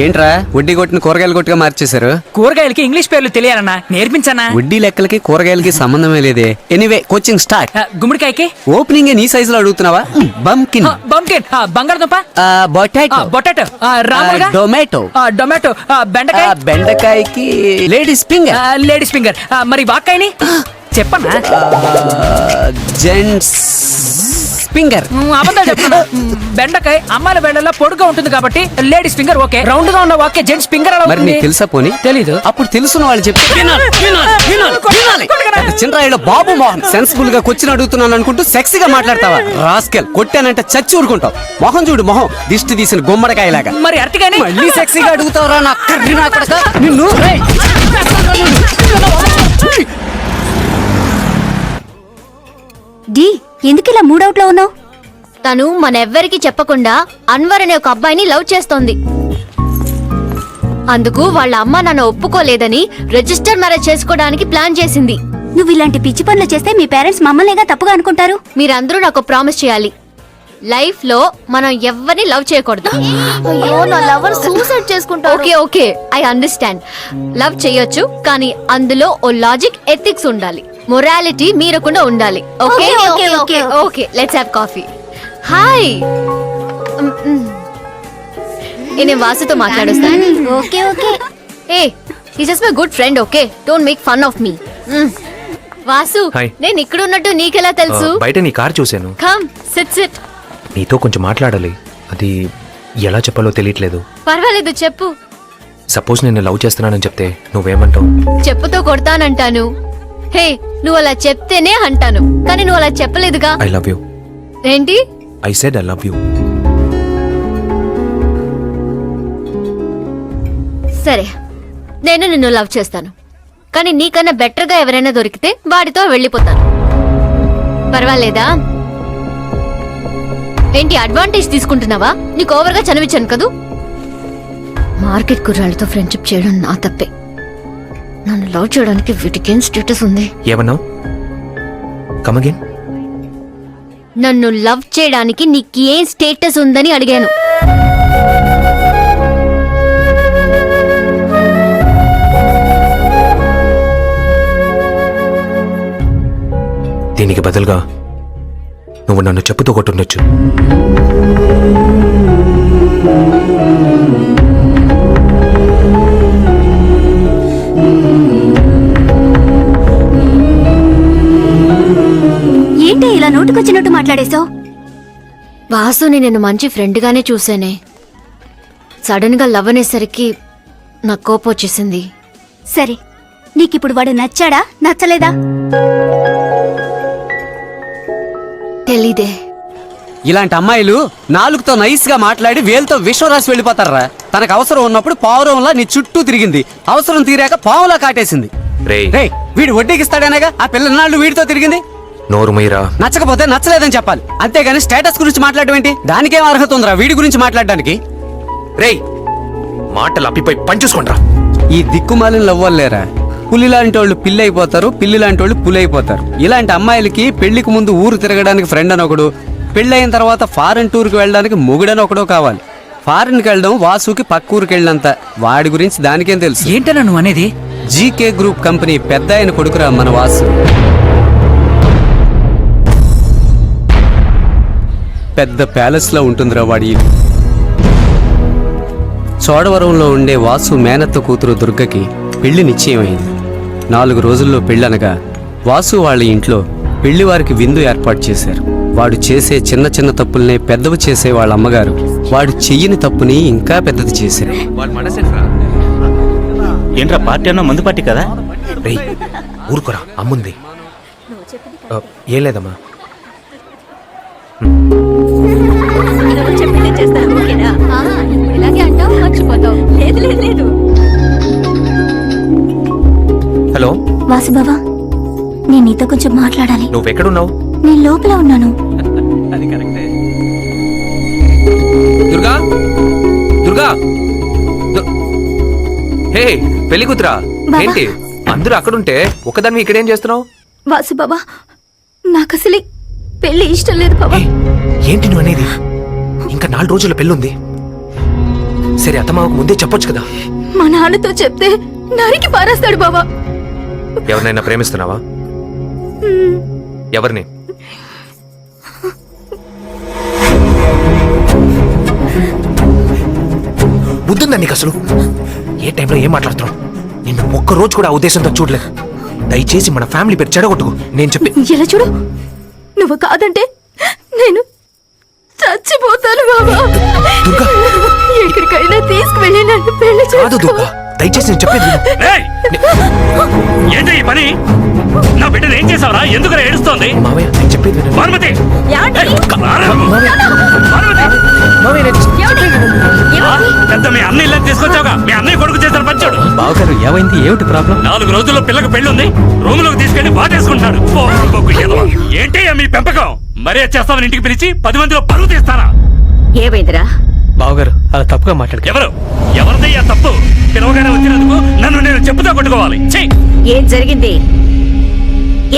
ఏంట్రా వడ్డీ కొట్టిన కూరగాయలు కొట్టుగా మార్చేశారు? కూరగాయలకి ఇంగ్లీష్ పేర్లు తెలియాలన్నా నేర్పించనా? వడ్డీ లెక్కలకి కూరగాయలకి సంబంధమే లేదే. Anyway coaching start. గుమ్మడికాయకి ఓపెనింగ్ నీ సైజ్ లో అడుగుతున్నావా? బంకిన్, బంకిన్, బంగాళదుంప, పొటాటో, పొటాటో, రాములుగా, టొమాటో, టొమాటో, బెండకాయ, బెండకాయకి లేడీస్ ఫింగర్, లేడీస్ ఫింగర్. మరి వాక్కాయని చెప్పన్నా? Gents finger. అబద్ధాలు చెప్తున్నా. బెండకాయ అమ్మాయిల బెండల్లో పొడుగా ఉంటుంది కాబట్టి లేడీస్ ఫింగర్ ఓకే. రౌండ్ గా ఉన్న వాక్య జెంట్స్ ఫింగర్. మరి నీకు తెలుసా? పోనీ తెలీదు. అప్పుడు తెలుసున్న వాళ్ళు చెప్తే చిన్నరాయిలో బాబు మోహన్ సెన్సిబుల్ గా క్వశ్చన్ అడుగుతున్నాను అనుకుంటూ సెక్సీగా మాట్లాడతావా? రాస్కెల్, కొట్టానంటే చచ్చి ఊరుకుంటావు. మొహం చూడు, మొహం దిష్టి తీసిన గుమ్మడికాయలాగా. మరి అరటిగాని మళ్ళీ సెక్సీగా అడుగుతావురా నా కర్రీ నా కొడక నిన్ను. డి ఎందుకు ఇలా మూడౌట్ లో ఉన్నావు? తను మనెవ్వరికి చెప్పకుండా అన్వర్ అనే ఒక అబ్బాయిని లవ్ చేస్తోంది. అందుకు వాళ్ళ అమ్మ నన్ను ఒప్పుకోలేదని రిజిస్టర్ మ్యారేజ్ చేసుకోవడానికి ప్లాన్ చేసింది. నువ్వు ఇలాంటి పిచ్చి పనులు చేస్తే మీ పేరెంట్స్ మమ్మల్నిగా తప్పుగా అనుకుంటారు. మీరందరూ నాకు ప్రామిస్ చేయాలి, లైఫ్ లో మనం ఎవరిని లవ్ చేయకూడదు. Okay okay, I understand. Love చేయొచ్చు, కానీ అందులో ఓ లాజిక్, ఎథిక్స్ ఉండాలి. మొరాలిటీ మీరకుండా ఉండాలి. Okay okay, okay. Okay, let's have coffee. Hi, నేను వాసుతో మాట్లాడొస్తాను. Okay okay. ఏ he's just my good friend. Okay, don't make fun of me. Vasu, hi. నేను ఇక్కడ ఉన్నట్టు నీకెలా తెలుసు? బయట నీ కార్ చూశాను. Come sit sit. నీతో కొంచెం మాట్లాడాలి. అది ఎలా చెప్పాలో తెలియట్లేదు. పర్వాలేదు, చెప్పు. సపోజ్ నేను లవ్ చేస్తున్నానని చెప్తే నువ్వేమంటావు? చెప్పుతో కొడతానంటాను. హే, నువ్వు అలా చెప్తేనే అంటాను, కానీ నువ్వు అలా చెప్పలేదుగా. I love you. ఏంటి? I said I love you. సరే, నేను నిన్ను లవ్ చేస్తాను, కానీ నీకన్నా బెటర్ గా ఎవరైనా దొరికితే వాడితో వెళ్ళిపోతాను. పర్వాలేదా? ఏంటి అడ్వాంటేజ్ తీసుకుంటున్నావా? నీకు ఓవర్ గా చనివించాను కదూ. మార్కెట్ కుర్రాళ్ళతో ఫ్రెండ్షిప్ చేయడం నా తప్పే. నన్ను లవ్ చేయడానికి వీటికేం స్టేటస్ ఉంది? ఏమన్నావు? Come again. నన్ను లవ్ చేయడానికి నీకు ఏం స్టేటస్ ఉందని అడిగాను. దీనికి బదులుగా నువ్వు నన్ను చెప్పుతో కొట్టుండొచ్చు. ఏంటి ఇలా నోటుకొచ్చినట్టు మాట్లాడేశావు? వాసుని నేను మంచి ఫ్రెండ్ గానే చూసానే. సడన్ గా లవ్ అనేసరికి నాకు కోపం వచ్చేసింది. సరే, నీకిప్పుడు వాడు నచ్చాడా నచ్చలేదా? తెలీదే. ఇలాంటి అమ్మాయిలు నాలుగుతో నైస్ గా మాట్లాడి వేలుతో విషం రాసి వెళ్ళిపోతారా? తనకు అవసరం ఉన్నప్పుడు పావురంలా నీ చుట్టూ తిరిగింది, అవసరం తీరాక పావులా కాటేసింది. రేయ్, వీడు వడ్డీకి ఇస్తాడనేగా ఆ పిల్ల నాళ్ళు వీడితో తిరిగింది. నోరు మీరా. నచ్చకపోతే నచ్చలేదని చెప్పాలి, అంతేగాని స్టేటస్ గురించి మాట్లాడడం ఏంటి? దానికేం అర్హత ఉందిరా వీడి గురించి మాట్లాడడానికి? రేయ్, మాటలు అప్పిపోయి పంచేసుకుంటా. ఈ దిక్కుమాలిన లవ్వలేరా, పులి లాంటి వాళ్ళు పిల్లి అయిపోతారు, పిల్లి లాంటి వాళ్ళు పులి అయిపోతారు. ఇలాంటి అమ్మాయిలకి పెళ్లికి ముందు ఊరు తిరగడానికి ఫ్రెండ్ అని ఒకడు, పెళ్ళయిన తర్వాత ఫారెన్ టూర్కి వెళ్ళడానికి మొగుడని ఒకడో కావాలి. ఫారెన్కి వెళ్ళడం వాసుకి పక్క ఊరికి వెళ్ళినంత, వాడి గురించి దానికేం తెలుసు? ఏంటన్నా నువ్వు అనేది? జీకే గ్రూప్ కంపెనీ పెద్ద ఆయన కొడుకురా మన వాసు. పెద్ద ప్యాలెస్ లో ఉంటుందిరా వాడి ఇల్లు. చోడవరంలో ఉండే వాసు మేనత్త కూతురు దుర్గకి పెళ్లి నిశ్చయమైంది. 4 రోజుల్లో పెళ్ళనగా వాసు వాళ్ళ ఇంట్లో పెళ్లి వారికి విందు ఏర్పాటు చేశారు. వాడు చేసే చిన్న చిన్న తప్పుల్నే పెద్దవి చేసే వాళ్ళ అమ్మగారు వాడు చెయ్యని తప్పుని ఇంకా పెద్దది చేశారు. ఏంట్రా పార్టీ అన్నా మందు పార్టీ కదా? రేయ్, ఊరుకోరా, అమ్ముంది. ఏం లేదమ్మా. ఇలాగే అంటావు, మర్చిపోతావు. హలో వాసు బావా, నేను నీతో కొంచెం మాట్లాడాలి. నువ్వెక్కడున్నావు? నేను లోపల ఉన్నాను. దుర్గా, దుర్గా. హే, పెళ్లి కూతురా. బావా. ఏంటి అందరూ అక్కడుంటే ఒకదాన్ని ఇక్కడేం చేస్తున్నావు? వాసు బాబా, నాకు అసలు పెళ్లి ఇష్టం లేదు బాబా. ఏంటి నువ్వు అనేది? ఇంకా 4 రోజుల పెళ్ళుంది. సరే అత్తమావకు ముందే చెప్పొచ్చు కదా. మా నాన్నతో చెప్తే నరికి పారేస్తాడు బావా. ఎవరినైనా ప్రేమిస్తున్నావా? ఎవరిని? బుద్ధుందా నీకు అసలు? ఏ టైంలో ఏం మాట్లాడుతున్నావు? నిన్ను ఒక్కరోజు కూడా ఆ ఉద్దేశంతో చూడలేదు. దయచేసి మన ఫ్యామిలీ పేరు చెడగొట్టుకో. నేను చెప్పి ఎలా చూడు, నువ్వు కాదంటే నేను చచ్చిపోతాను బాబా. దుర్గా. ఎక్కడికైనా తీసుకువెళ్ళి నన్ను పెళ్లి కాదు దుర్గా, దయచేసి నేను చెప్పేది విను. ఏయ్! ఏంటి ఈ పని? నా బిడ్డను ఏం చేసావురా? ఎందుకురా ఏడుస్తోంది? మావయ్య నేను చెప్పేది విను. భానుమతి! యాంటీ? ఏయ్, రారా నువ్వు? భానుమతి! మావయ్య నేను చెప్పేది విను. ఆ, పెద్ద మీ అన్న ఇల్లు తీసుకొచ్చావుగా, మీ అన్నయ్య కొడుకు చేశారు పంచాడు. బావగారు ఏమైంది? ఏమిటి ప్రాబ్లం? 4 రోజుల్లో పిల్లకు పెళ్లి ఉంది, రూమ్ లోకి తీసుకెళ్లి బాధేసుకుంటాడు. ఏంటి మీ పెంపకం? మరీ చేస్తామని ఇంటికి పిలిచి 10 మందిలో పరువు తీస్తారా? ఏమైందిరా? బావగారు అలా తప్పుగా మాట్లాడు. ఎవరిదయ్యా తప్పు? పిలవగానే వచ్చినందుకు నన్ను నేను చెప్పుతో కొట్టుకోవాలి. చెయ్యి. ఏం జరిగింది?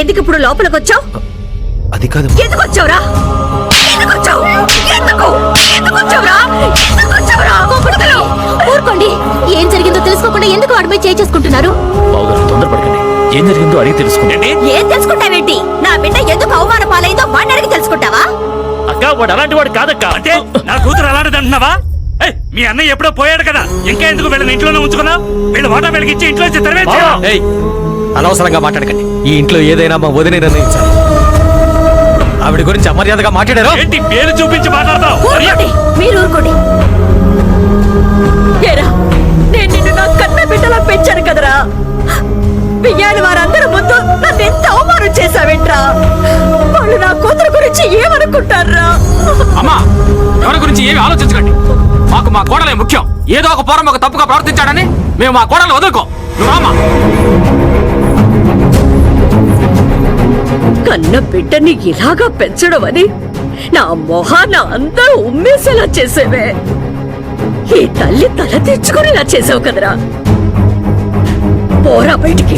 ఎందుకు ఇప్పుడు లోపలికి వచ్చావు? అది కాదు. ఎందుకు వచ్చావురా? ఎందుకు వచ్చావు? ఎందుకు వచ్చావురా? ఊరుకోండి. ఏం జరిగిందో తెలుసుకోకుండా ఎందుకు అడిపై చేసుకుంటున్నారు? బావగారు తొందరపడకండి. ఏం జరిగిందో అడిగి తెలుసుకోండి. ఏం తెలుసుకుంటావేంటి? నా బిడ్డ ఎందుకు అవమాన పాలైందో వాడిని అడిగి తెలుసుకుంటావా? అక్క వాడు అలాంటి వాడు కాదక్క. అంటే నా కూతురు అలాంటిది అంటున్నావా? ఏయ్, మీ అన్నయ్య ఎప్పుడో పోయాడు కదా, ఇంకా ఎందుకు వీళ్ళని ఇంట్లోనే ఉంచుకున్నా? వీళ్ళు వాటా వెలిగించి ఇంట్లో ఏయ్, అనవసరంగా మాట్లాడకండి. ఈ ఇంట్లో ఏదైనా మా వదిన నిర్ణయించాలి. ఆవిడ గురించి అమర్యాదగా మాట్లాడారు. ఏంటి పేరు చూపించి మాట్లాడతావు? ఊరుకోండి, మీరు ఊరుకోండి. ఏరా, నేను నిన్ను నా కన్న బిడ్డలా పెంచాను కదరా. బియ్యాని వారందరూ ముందు నన్ను ఎంత అవమానం చేశావేంట్రా? వాళ్ళు నా కూతురు గురించి ఏమనుకుంటారా? అమ్మా, ఎవరి గురించి ఏమి ఆలోచించకండి. మాకు మా కోడలే ముఖ్యం. ఏదో ఒక పోరం ఒక తప్పుగా ప్రవర్తించాడని మేము మా కోడలు వదులుకో. నువ్వు రామా. కన్న బిడ్డని ఇలాగా పెంచడం అని నా మొహాన అందరూ ఉమ్మేసేలా చేసేవే. ఈ తల్లి తల తెచ్చుకునేలా చేసావు కదరా. పోరా బయటికి,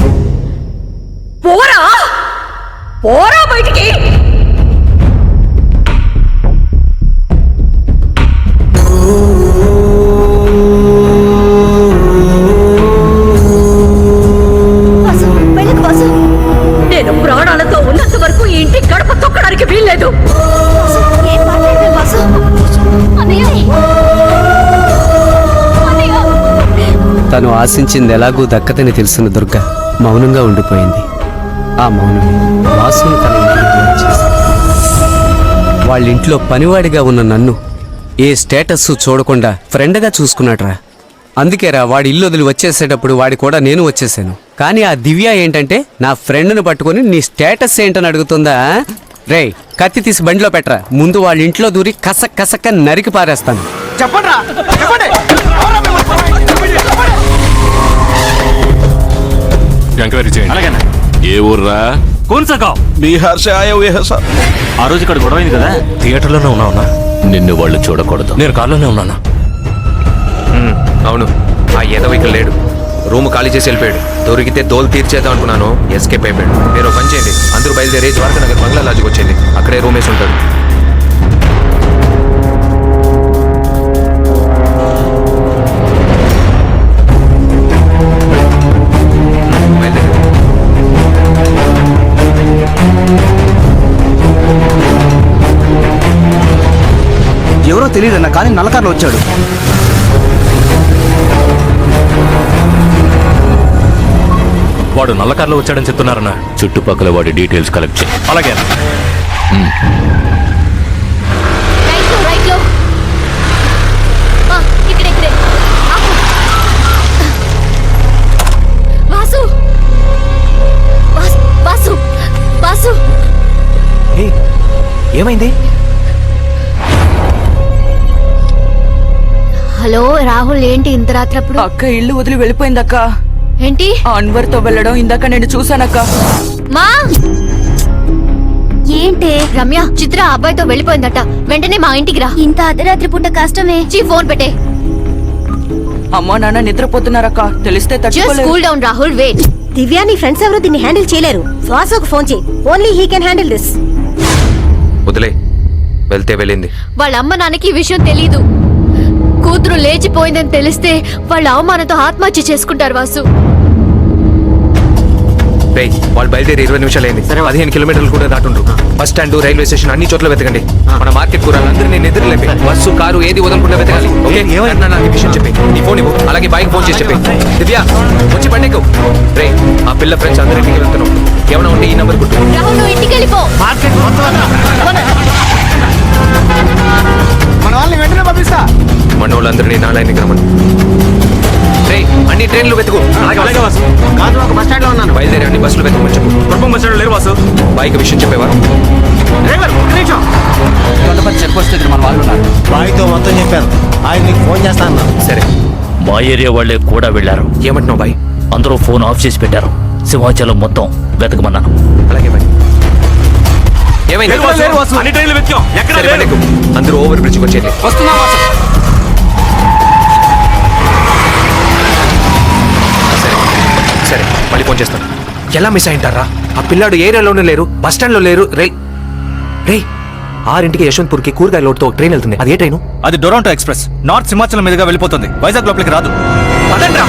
పోరా పోరా బయటికి. నేను ప్రాణాలతో ఉన్నంత వరకు ఈ ఇంటి గడప తొక్కడానికి వీల్లేదు. తను ఆశించింది ఎలాగూ దక్కదని తెలిసిన దుర్గ మౌనంగా ఉండిపోయింది. ఆ మౌనమే వాసుని తన ఇంటికి దూరం చేసింది. వాళ్ళింట్లో పనివాడిగా ఉన్న నన్ను ఏ స్టేటస్ చూడకుండా ఫ్రెండ్గా చూసుకున్నాడ్రా. అందుకేరా వాడి ఇల్లు వదిలి వచ్చేసేటప్పుడు వాడి కూడా నేను వచ్చేసాను. కానీ ఆ దివ్య ఏంటంటే నా ఫ్రెండ్ని పట్టుకొని నీ స్టేటస్ ఏంటని అడుగుతుందా? రేయ్, కత్తి తీసి బండిలో పెట్టరా. ముందు వాళ్ళ ఇంట్లో దూరి కసక్ కసక్క నరికి పారేస్తాను. చెప్పండి. ఎంక్వైరీ చేయండి. అలాగేనా? ఏ ఊర్రా? కోన్సగావ్. బీహార్ సే ఆయా హుయే హై సాబ్. ఆ రోజు ఇక్కడ గొడవైంది కదా. థియేటర్లోనే ఉన్నావునా? నిన్ను వాళ్ళు చూడకూడదు. నేను కార్లోనే ఉన్నాను. అవును, ఆ ఏదో ఇక్కడ లేడు. రూమ్ ఖాళీ చేసి వెళ్ళిపోయాడు. దొరికితే దోలు తీర్చేద్దాం అనుకున్నాను, ఎస్కేప్ అయిపోయాడు. మీరు ఒక పని చేయండి, అందరూ బయలుదేరి ద్వారకా నగర్ బంగ్లా లాడ్జ్కి వచ్చేయండి. అక్కడే రూమ్ వేసి ఉంటాడు. ఎవరో తెలియదన్న, కానీ నల్లకారులో వచ్చాడు. వాడు నల్ల కార్లో వచ్చాడని చెప్తున్నారన్నా. చుట్టుపక్కల వాడి డీటెయిల్స్ కలెక్ట్ చేయి. అలాగే. ఏమైంది? హలో రాహుల్, ఏంటి ఇంత రాత్రప్పుడు? అక్క ఇల్లు వదిలి వెళ్ళిపోయిందక్క. ఏంటి? అన్వర్ తో వెళ్ళడం ఇందాక నేను చూసానక్క. మా ఏంటే రమ్య, చిత్ర అబ్బాయితో వెళ్ళిపోయిందట. వెంటనే మా ఇంటికి రా. ఇంత అర్ధరాత్రి పూట కష్టమే. ఫోన్ పెట్టే. అమ్మా నాన్న నిద్రపోతున్నారక్క, తెలిస్తే జస్ట్ తట్టుకోలేదు. Cool down Rahul, wait. Divya, నీ ఫ్రెండ్స్ ఎవరు దీన్ని హ్యాండిల్ చేయలేరు. శ్వాసకు ఫోన్ చేయి. Only he can handle this. వదిలే, వెళ్తే వెళ్ళింది. వాళ్ళ అమ్మ నాన్నకి ఈ విషయం తెలీదు. కూతురు లేచిపోయిందని తెలిస్తే వాళ్ళ అవమానంతో ఆత్మహత్య చేసుకుంటారు వాసు. రేయ్, వాళ్ళు బయలుదేరి 20 నిమిషాలు అయింది. 15 కిలోమీటర్లు కూడా దాటుండ్రు. బస్ స్టాండ్, రైల్వే స్టేషన్ అన్ని చోట్ల వెతకండి. మన మార్కెట్ కూరలందరినీ నిద్రలేపి బస్సు, కారు ఏది వదలకుండా వెతకాలి. ఓకే? అన్నా, నాకు ఈ విషయం చెప్పి నీ ఫోన్ ఇవ్వు. అలాగే బాయ్కి ఫోన్ చేసి చెప్పి దివ్య వచ్చి బండికు. రే, ఆ పిల్ల ఫ్రెండ్స్ అందరింటికి వెళ్తున్నాం. ఏమైనా ఉంటే ఈ నెంబర్ కొట్టు. రాహుల్ నువ్వు ఇంటికి వెళ్ళిపో. మన వాళ్ళని వెంటనే పంపిస్తా. మన వాళ్ళందరినీ నా లైన్కి రమ్మని. రే, అన్ని ట్రైన్లు వెతుకు. అలాగే వాసు. కాదు, ఒక బస్ స్టాండ్ లో ఉన్నాను. బయలుదేరి అన్ని బస్సులు వెతకమని చెప్పు. కుటుంబం బస్ స్టాండ్ లేరు వాసు. బాయ్కి విషయం చెప్పేవా? డ్రైవర్, ఒక్క నిమిషం. కొండపల్లి చెక్ పోస్ట్ దగ్గర మన వాళ్ళు ఉన్నారు. బాయ్తో మొత్తం చెప్పాను. ఆయన నీకు ఫోన్ చేస్తా అన్నాను. సరే, మా ఏరియా వాళ్ళే కూడా వెళ్ళారు. ఏమంటున్నావు బాయ్? అందరూ ఫోన్ ఆఫ్ చేసి పెట్టారు. సింహాచలం మొత్తం వెతకమన్నాను. అలాగే బాయ్. ఏమైంది? లేరు వాసు. అన్ని ట్రైన్లు వెతికాం, ఎక్కడ సరే, బండికు. అందరూ ఓవర్ బ్రిడ్జ్కి వచ్చేది. వస్తున్నా వాసు. సరే సరే, మళ్ళీ ఫోన్ చేస్తాను. ఎలా మిస్ అయింటారా? ఆ పిల్లాడు ఏరియాలోనే లేరు, బస్ స్టాండ్ లో లేరు. రే 6 యశ్వంత్పూర్కి కూరగాయ లోడ్తో ఒక ట్రైన్ వెళ్తుంది. అది ఏ ట్రైను? అది డొరాంటో ఎక్స్ప్రెస్. నార్త్ సింహాచలం మీదుగా వెళ్ళిపోతుంది. వైజాగ్ లోపలికి రాదు. పదండ్రా.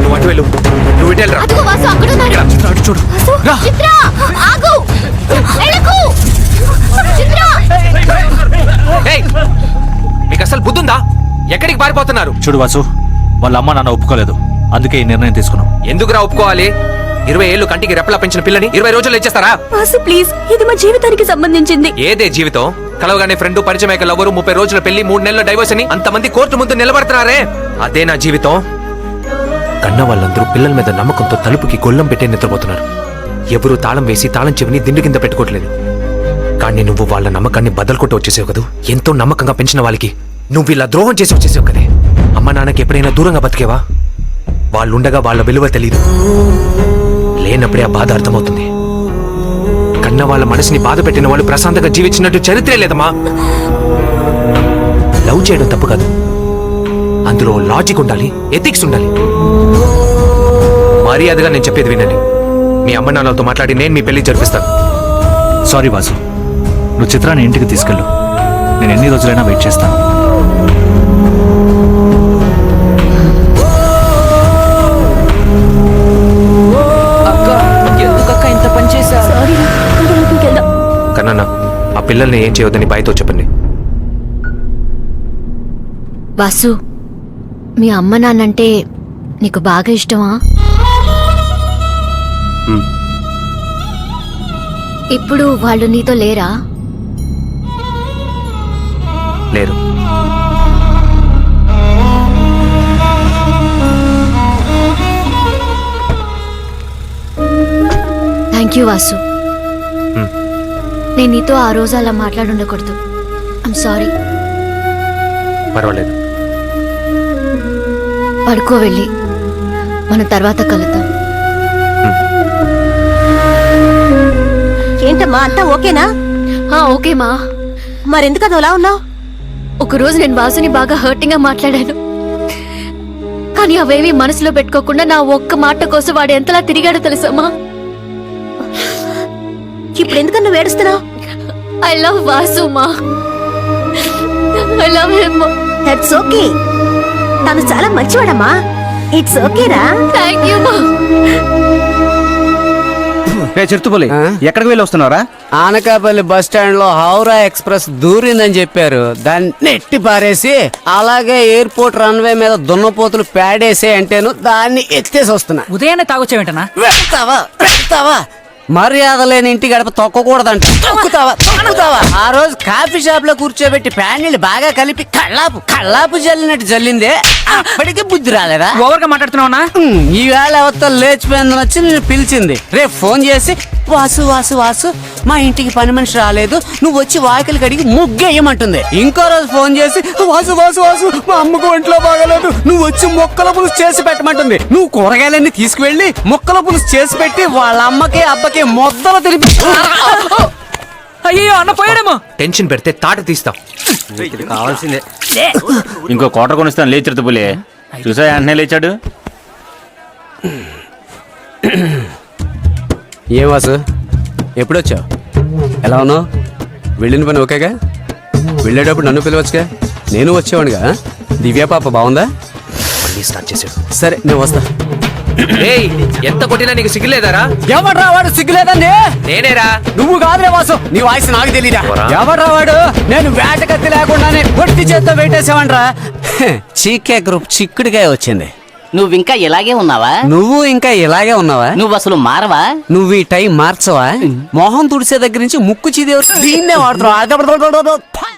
నువ్వు అటు వెళ్ళు, నువ్వు ఇటు వెళ్ళరా. అదిగో వాసు అక్కడ ఉన్నాడు. అటు చూడు. వాసు, చిత్ర ఆగు. వెళ్ళకు. చిత్ర. ఏయ్, మీకు అసలు బుద్ధుందా? ఎక్కడికి పారిపోతున్నారు? చూడు వాసు, వాళ్ళ అమ్మ నాన్న ఒప్పుకోలేదు. అందుకే ఈ నిర్ణయం తీసుకున్నాం. ఎందుకురా ఒప్పుకోవాలి? 20 ఏళ్ళు కంటికి రెప్పలా పెంచిన పిల్లని 20 రోజుల్లో ఇచ్చేస్తారా? వాసు ప్లీజ్, ఇది మా జీవితానికి సంబంధించింది. ఏదే జీవితం? కలవగానే ఫ్రెండ్, పరిచయం అయ్యాక లవరు, 30 రోజుల పెళ్లి, 3 నెలల డైవర్స్ అని అంతమంది కోర్టు ముందు నిలబడుతున్నారే, అదే నా జీవితం. కన్న వాళ్ళందరూ పిల్లల మీద నమ్మకంతో తలుపుకి గొల్లం పెట్టే నిద్రపోతున్నారు. ఎవరూ తాళం వేసి తాళం చెవిని దిండు కింద పెట్టుకోవట్లేదు. కానీ నువ్వు వాళ్ళ నమ్మకాన్ని బదలుకొట్టు వచ్చేసావు కదూ. ఎంతో నమ్మకంగా పెంచిన వాళ్ళకి నువ్వు ఇలా ద్రోహం చేసి వచ్చేసావు కదే. అమ్మ నాన్నకి ఎప్పుడైనా దూరంగా బతికేవా? వాళ్ళుండగా వాళ్ళ విలువ తెలీదు. లేనప్పుడే ఆ బాధ అర్థమవుతుంది. కన్న వాళ్ళ మనసుని బాధ పెట్టిన వాళ్ళు ప్రశాంతంగా జీవించినట్టు చరిత్రే లేదమ్మా. లవ్ చేయడం తప్పు కాదు, అందులో లాజిక్ ఉండాలి, ఎథిక్స్ ఉండాలి. మర్యాదగా నేను చెప్పేది వినండి. మీ అమ్మ నాన్నలతో మాట్లాడి నేను మీ పెళ్లి జరిపిస్తాను. సారీ వాసు, నువ్వు చిత్రాన్ని ఇంటికి తీసుకెళ్ళు. నేను ఎన్ని రోజులైనా వెయిట్ చేస్తాను. అక్క ఎందుకక్క ఇంత పని చేశా? కన్నా, ఆ పిల్లల్ని ఏం చేయొద్దని బాయ్తో చెప్పండి. వాసు, మీ అమ్మ నాన్నంటే నీకు బాగా ఇష్టమా? ఇప్పుడు వాళ్ళు నీతో లేరా? లేరు. Thank you Vasu. నేను నీతో ఆ రోజు అలా మాట్లాడుండకూడదు. I'm sorry. పర్వాలేదు. పడుకో వెళ్ళి, మన తర్వాత కలుద్దాం. ఏంటమ్మా అంతా ఓకేనా? ఓకే మా. మరెందుకు అది అలా ఉన్నావు? ఒకరోజు నేను వాసుని బాగా హర్టింగ్ గా మాట్లాడాను. కానీ అవేమీ మనసులో పెట్టుకోకుండా నా ఒక్క మాట కోసం వాడు ఎంతలా తిరిగాడో తెలుసమ్మా. ఇప్పుడు ఎందుకని నువ్వు ఏడుస్తున్నావు? ఐ లవ్ వాసు మా. I love him. That's okay. తను చాలా మంచివాడమ్మా. ఇట్స్ ఓకేరా. థ్యాంక్ యూ మా. చిరుతుపల్లి, ఎక్కడికి వెళ్ళి వస్తున్నారా? ఆనకాపల్లి బస్ స్టాండ్ లో హౌరా ఎక్స్ప్రెస్ దూరిందని చెప్పారు. దాన్ని నెట్టి పారేసి అలాగే ఎయిర్పోర్ట్ రన్వే మీద దున్నపోతులు పేడేసే అంటేను దాన్ని ఎత్తేసి వస్తున్నా. ఉదయాన్నే తాగొచ్చావేంటనా? వెళ్తావా మర్యాద లేని ఇంటి గడప తొక్కకూడదంట. తొక్కుతావా? ఆ రోజు కాఫీ షాప్ లో కూర్చోబెట్టి ప్యానీళ్ళు బాగా కలిపి కళ్ళాపు జల్లినట్టు జల్లిందే. అప్పటికే బుద్ధి రాలేదా? ఓవర్ గా మాట్లాడుతున్నావునా? ఈవేళ ఎవరితో లేచిపోయిందని వచ్చి నేను పిలిచింది. రేపు ఫోన్ చేసి వాసు మా ఇంటికి పని మనిషి రాలేదు, నువ్వు వచ్చి వాకిలి కడిగి ముగ్గేయమంటుంది. ఇంకో రోజు ఫోన్ చేసి వాసు మా అమ్మకు ఒంట్లో బాగలేదు, నువ్వు వచ్చి మొక్కల పులుసు చేసి పెట్టమంటుంది. నువ్వు కూరగాయలన్నీ తీసుకువెళ్ళి మొక్కల పులుసు చేసి పెట్టి వాళ్ళ అమ్మకి అబ్బకి మొద్దలు తెలిపి. అయ్యో అన్న పోయాడేమో. టెన్షన్ పెడితే తాట తీస్తాం. కావాల్సిందే. ఇంకో కోట కొనిస్తాను. లేచి చిరుతుపల్లి చూసా, వెంటనే లేచాడు. ఏం వాసు ఎప్పుడొచ్చావు? ఎలా ఉన్నావు? వెళ్ళిన పని ఓకేగా? వెళ్ళేటప్పుడు నన్ను పిలవచ్చుగా, నేను వచ్చేవాడిగా. దివ్య పాప బాగుందా? మళ్ళీ స్టార్ట్ చేశాడు. సరే నేను వస్తా. ఏయ్, ఎంత కొట్టినా నీకు సిగ్గులేదారా? ఎవడ్రా వాడు? సిగ్గులేదండి. నేనేరా. నువ్వు కాదులే వాసు, నీ వాయిస్ నాకు తెలీదా? ఎవడ్రా వాడు? నేను వేటకత్తి లేకుండానే ఒట్టి చేత్తో పెట్టేసావంట్రా. చీకే గ్రూప్ చిక్కుడికాయ వచ్చింది. నువ్వింకా ఇలాగే ఉన్నావా? నువ్వు ఇంకా ఇలాగే ఉన్నావా? నువ్వు అసలు మారవా? నువ్వు ఈ టైం మార్చవా? మొహం తుడిసే దగ్గర నుంచి ముక్కు చీదే దీన్నే వాడుతున్నావు.